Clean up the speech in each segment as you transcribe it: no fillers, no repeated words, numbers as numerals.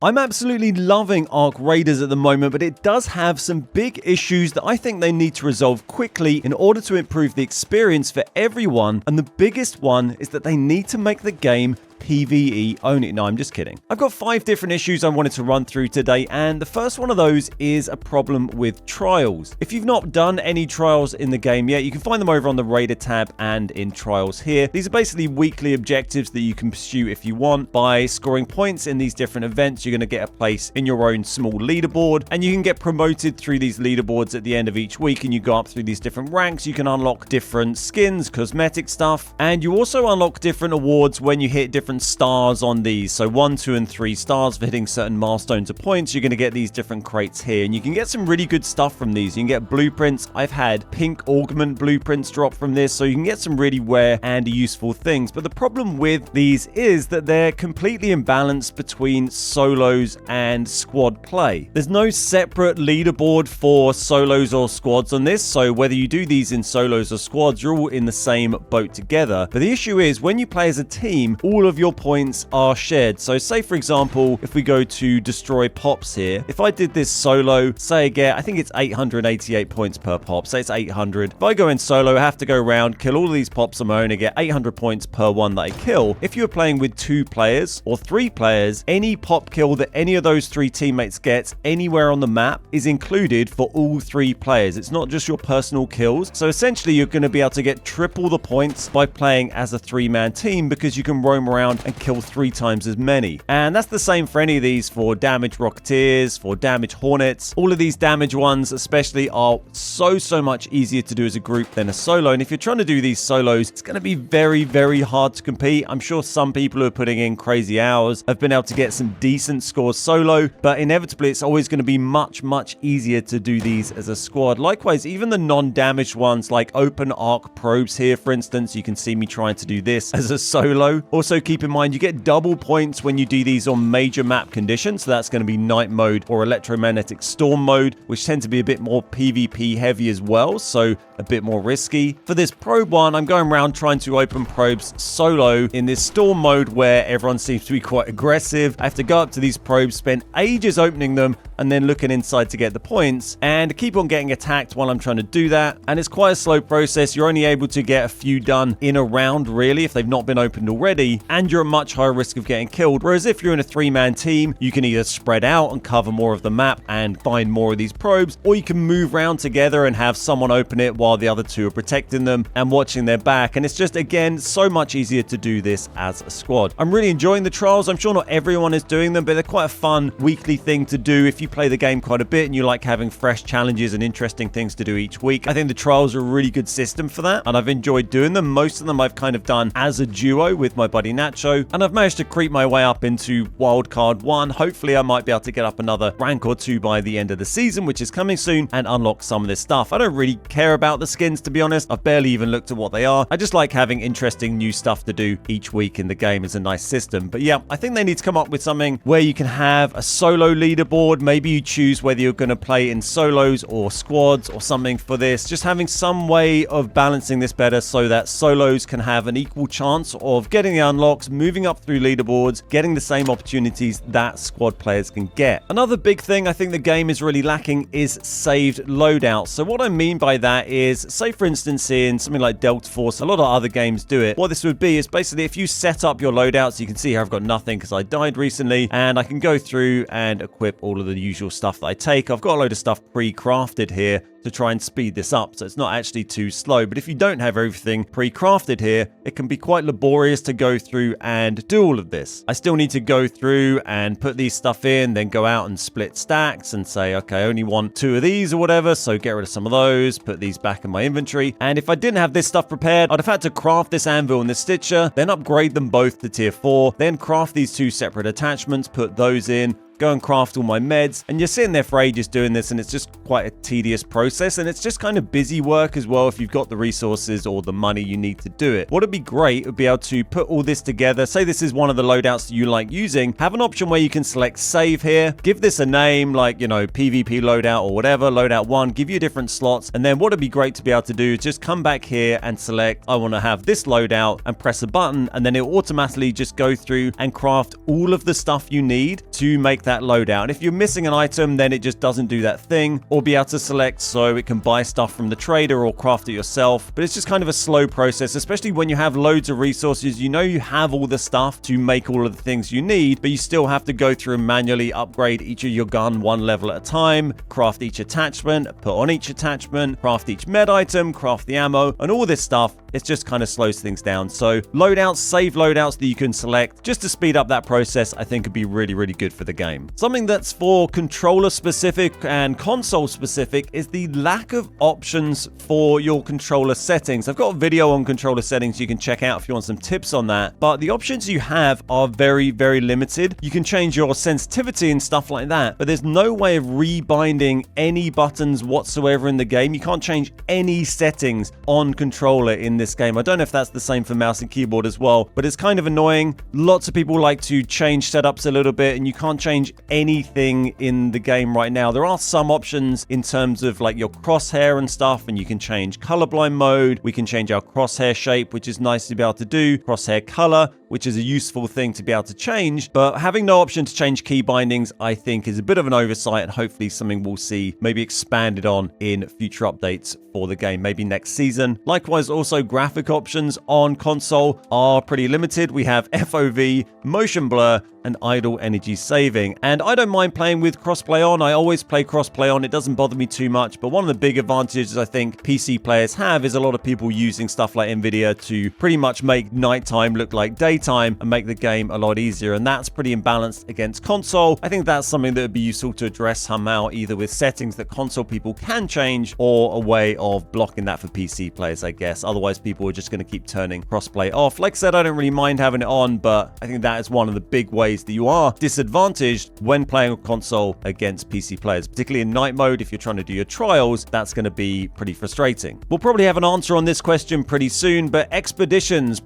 I'm absolutely loving Ark Raiders at the moment, but it does have some big issues that I think they need to resolve quickly in order to improve the experience for everyone, and the biggest one is that they need to make the game PvE only. No, I'm just kidding. I've got 5 different issues I wanted to run through today, and the first one of those is a problem with trials. If you've not done any trials in the game yet, you can find them over on the Raider tab and in trials here. These are basically weekly objectives that you can pursue if you want. By scoring points in these different events, you're going to get a place in your own small leaderboard, and you can get promoted through these leaderboards at the end of each week, and you go up through these different ranks. You can unlock different skins, cosmetic stuff, and you also unlock different awards when you hit different stars on these. So 1, 2, and 3 stars for hitting certain milestones or points. You're going to get these different crates here, and you can get some really good stuff from these. You can get blueprints. I've had pink augment blueprints drop from this, so you can get some really rare and useful things. But the problem with these is that they're completely imbalanced between solos and squad play. There's no separate leaderboard for solos or squads on this, so whether you do these in solos or squads, you're all in the same boat together. But the issue is when you play as a team, all of your points are shared. So say for example, if we go to destroy pops here, if I did this solo, say I get, I think it's 888 points per pop, say it's 800. If I go in solo, I have to go around, kill all of these pops on my own and get 800 points per one that I kill. If you're playing with 2 players or 3 players, any pop kill that any of those 3 teammates gets anywhere on the map is included for all 3 players. It's not just your personal kills. So essentially you're going to be able to get triple the points by playing as a 3-man team, because you can roam around and kill 3 times as many. And that's the same for any of these, for damage rocketeers, for damage hornets. All of these damage ones especially are so much easier to do as a group than a solo. And if you're trying to do these solos, it's going to be very hard to compete. I'm sure some people who are putting in crazy hours have been able to get some decent scores solo, but inevitably it's always going to be much easier to do these as a squad. Likewise, even the non-damaged ones like open arc probes here, for instance, you can see me trying to do this as a solo. Also keep in mind, you get double points when you do these on major map conditions. So that's going to be night mode or electromagnetic storm mode, which tend to be a bit more PvP heavy as well, so a bit more risky. For this probe one, I'm going around trying to open probes solo in this storm mode where everyone seems to be quite aggressive. I have to go up to these probes, spend ages opening them, and then looking inside to get the points, and keep on getting attacked while I'm trying to do that. And it's quite a slow process. You're only able to get a few done in a round, really, if they've not been opened already, and you're at much higher risk of getting killed. Whereas if you're in a 3-man team, you can either spread out and cover more of the map and find more of these probes, or you can move around together and have someone open it while the other 2 are protecting them and watching their back. And it's just, again, so much easier to do this as a squad. I'm really enjoying the trials. I'm sure not everyone is doing them, but they're quite a fun weekly thing to do if you play the game quite a bit and you like having fresh challenges and interesting things to do each week. I think the trials are a really good system for that, and I've enjoyed doing them. Most of them I've kind of done as a duo with my buddy Nacho, and I've managed to creep my way up into wildcard 1. Hopefully I might be able to get up another rank or 2 by the end of the season, which is coming soon, and unlock some of this stuff. I don't really care about the skins, to be honest. I've barely even looked at what they are. I just like having interesting new stuff to do each week in the game. Is a nice system. But yeah, I think they need to come up with something where you can have a solo leaderboard. Maybe you choose whether you're going to play in solos or squads or something for this. Just having some way of balancing this better so that solos can have an equal chance of getting the unlocks, moving up through leaderboards, getting the same opportunities that squad players can get. Another big thing I think the game is really lacking is saved loadouts. So what I mean by that is, say for instance in something like Delta Force, a lot of other games do it. What this would be is basically if you set up your loadouts, you can see here I've got nothing because I died recently, and I can go through and equip all of the usual stuff that I take. I've got a load of stuff pre-crafted here to try and speed this up, so it's not actually too slow. But if you don't have everything pre-crafted here, it can be quite laborious to go through and do all of this. I still need to go through and put these stuff in, then go out and split stacks and say, okay, I only want 2 of these or whatever, so get rid of some of those, put these back in my inventory. And if I didn't have this stuff prepared, I'd have had to craft this anvil and this stitcher, then upgrade them both to tier 4, then craft these 2 separate attachments, put those in, go and craft all my meds, and you're sitting there for ages doing this, and it's just quite a tedious process, and it's just kind of busy work as well if you've got the resources or the money you need to do it. What would be great would be able to put all this together. Say this is one of the loadouts that you like using, have an option where you can select save here, give this a name like, you know, PvP loadout or whatever, loadout 1, give you different slots, and then what would be great to be able to do is just come back here and select I want to have this loadout and press a button, and then it will automatically just go through and craft all of the stuff you need to make that that loadout. And if you're missing an item, then it just doesn't do that thing, or be able to select so it can buy stuff from the trader or craft it yourself. But it's just kind of a slow process, especially when you have loads of resources. You know you have all the stuff to make all of the things you need, but you still have to go through and manually upgrade each of your gun one level at a time, craft each attachment, put on each attachment, craft each med item, craft the ammo, and all this stuff. It just kind of slows things down. So loadouts, save loadouts that you can select just to speed up that process, I think would be really, really good for the game. Something that's for controller specific and console specific is the lack of options for your controller settings. I've got a video on controller settings you can check out if you want some tips on that, but the options you have are very, very limited. You can change your sensitivity and stuff like that, but there's no way of rebinding any buttons whatsoever in the game. You can't change any settings on controller in this game. I don't know if that's the same for mouse and keyboard as well, but it's kind of annoying. Lots of people like to change setups a little bit, and you can't change anything in the game right now. There are some options in terms of like your crosshair and stuff, and you can change colorblind mode. We can change our crosshair shape, which is nice to be able to do. Crosshair color, which is a useful thing to be able to change, but having no option to change key bindings, I think, is a bit of an oversight, and hopefully something we'll see maybe expanded on in future updates for the game, maybe next season. Likewise, also graphic options on console are pretty limited. We have FOV, motion blur, and idle energy saving. And I don't mind playing with crossplay on. I always play crossplay on. It doesn't bother me too much. But one of the big advantages I think PC players have is a lot of people using stuff like Nvidia to pretty much make nighttime look like daytime and make the game a lot easier. And that's pretty imbalanced against console. I think that's something that would be useful to address somehow, either with settings that console people can change or a way of blocking that for PC players, I guess. Otherwise, people are just going to keep turning crossplay off. Like I said, I don't really mind having it on, but I think that is one of the big ways that you are disadvantaged when playing a console against PC players, particularly in night mode. If you're trying to do your trials, that's going to be pretty frustrating. We'll probably have an answer on this question pretty soon, but expeditions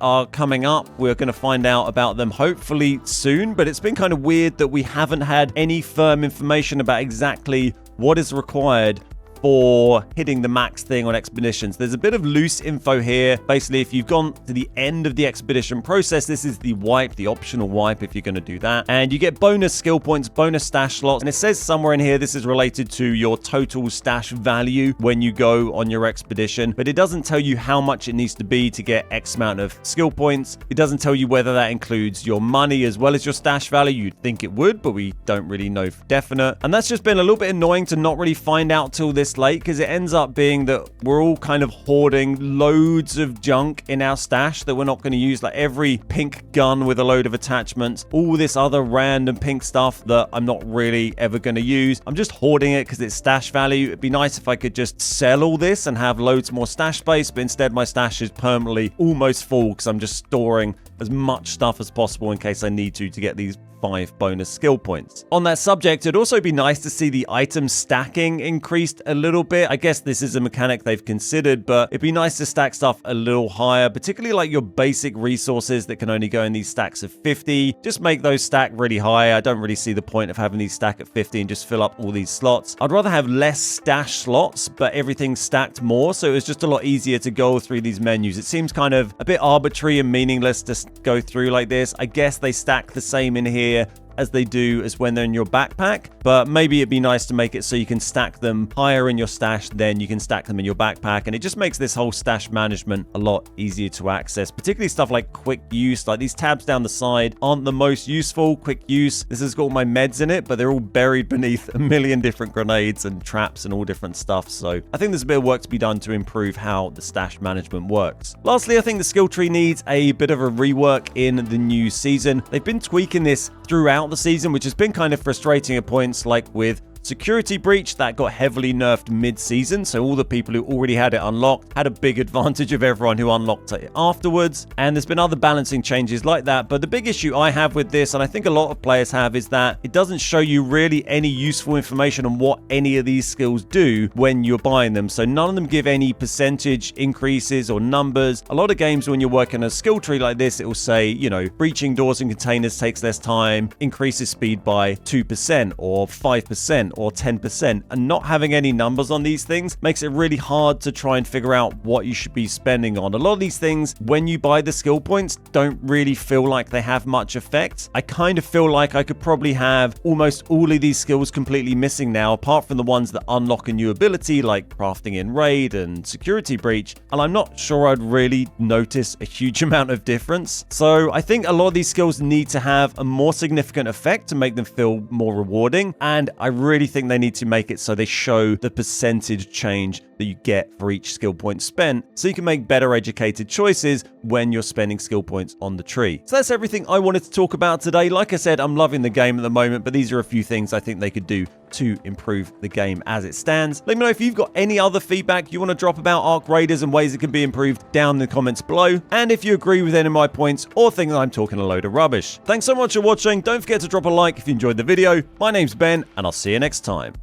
are coming up. We're going to find out about them hopefully soon, but it's been kind of weird that we haven't had any firm information about exactly what is required for hitting the max thing on expeditions. There's a bit of loose info here. Basically, if you've gone to the end of the expedition process, this is the wipe, the optional wipe if you're going to do that. And you get bonus skill points, bonus stash slots. And it says somewhere in here this is related to your total stash value when you go on your expedition. But it doesn't tell you how much it needs to be to get X amount of skill points. It doesn't tell you whether that includes your money as well as your stash value. You'd think it would, but we don't really know for definite. And that's just been a little bit annoying to not really find out till this late, because it ends up being that we're all kind of hoarding loads of junk in our stash that we're not going to use, like every pink gun with a load of attachments, all this other random pink stuff that I'm not really ever going to use. I'm just hoarding it because it's stash value. It'd be nice if I could just sell all this and have loads more stash space, but instead my stash is permanently almost full because I'm just storing as much stuff as possible in case I need to get these 5 bonus skill points. On that subject, it'd also be nice to see the item stacking increased a little bit. I guess this is a mechanic they've considered, but it'd be nice to stack stuff a little higher, particularly like your basic resources that can only go in these stacks of 50. Just make those stack really high. I don't really see the point of having these stack at 50 and just fill up all these slots. I'd rather have less stash slots, but everything stacked more, so it's just a lot easier to go through these menus. It seems kind of a bit arbitrary and meaningless to go through like this. I guess they stack the same in here as they do as when they're in your backpack, but maybe it'd be nice to make it so you can stack them higher in your stash, then you can stack them in your backpack, and it just makes this whole stash management a lot easier to access, particularly stuff like quick use. Like these tabs down the side aren't the most useful. Quick use, this has got all my meds in it, but they're all buried beneath a million different grenades and traps and all different stuff, so I think there's a bit of work to be done to improve how the stash management works. Lastly, I think the skill tree needs a bit of a rework in the new season. They've been tweaking this throughout the season, which has been kind of frustrating at points, like with Security Breach that got heavily nerfed mid-season, so all the people who already had it unlocked had a big advantage of everyone who unlocked it afterwards, and there's been other balancing changes like that. But the big issue I have with this, and I think a lot of players have, is that it doesn't show you really any useful information on what any of these skills do when you're buying them. So none of them give any percentage increases or numbers. A lot of games when you're working a skill tree like this, it will say, you know, breaching doors and containers takes less time, increases speed by 2% or 5%, or 10%, and not having any numbers on these things makes it really hard to try and figure out what you should be spending on. A lot of these things, when you buy the skill points, don't really feel like they have much effect. I kind of feel like I could probably have almost all of these skills completely missing now, apart from the ones that unlock a new ability like crafting in raid and security breach, and I'm not sure I'd really notice a huge amount of difference. So I think a lot of these skills need to have a more significant effect to make them feel more rewarding, and I really think they need to make it so they show the percentage change that you get for each skill point spent, so you can make better educated choices when you're spending skill points on the tree. So that's everything I wanted to talk about today. Like I said, I'm loving the game at the moment, but these are a few things I think they could do to improve the game as it stands. Let me know if you've got any other feedback you want to drop about Arc Raiders and ways it can be improved down in the comments below, and if you agree with any of my points or think that I'm talking a load of rubbish. Thanks so much for watching. Don't forget to drop a like if you enjoyed the video. My name's Ben, and I'll see you next time.